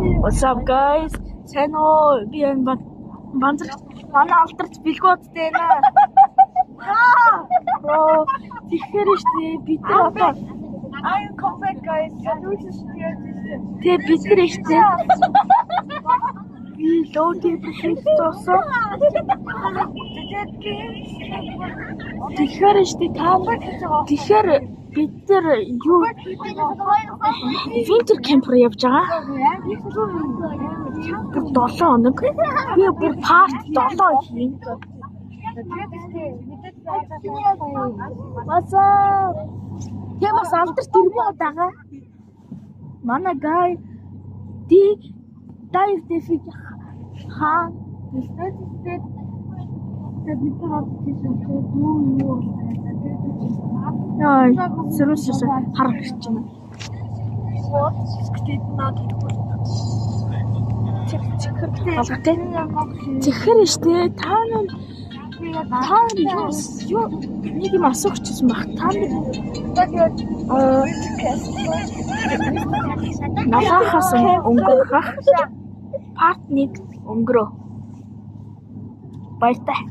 What's up guys? Сайн уу? Би энэ банзар манай алдарч бэлгүүдтэй наа. Бро, тэгэхээр штэ бид нар одоо I'm come back guys. Тэ бид нар штэ. Би лоуди хийчихсэн. Тэгэхээр штэ та тэгэхээр бид нар юу winter camper явж байгаа. 7 хоног. Би бүр part 7 хийн. What's up? Ямас алдар тэрбүү удаага. Манай guy dive defig хаа тэстэд Яа, сэрүүсээс харах гэж байна. Тэгэхээр штэ та юу нэг юм асуучихсан баг. Та надаас өнгөрөх part 1 өнгөрөө. Баяртай.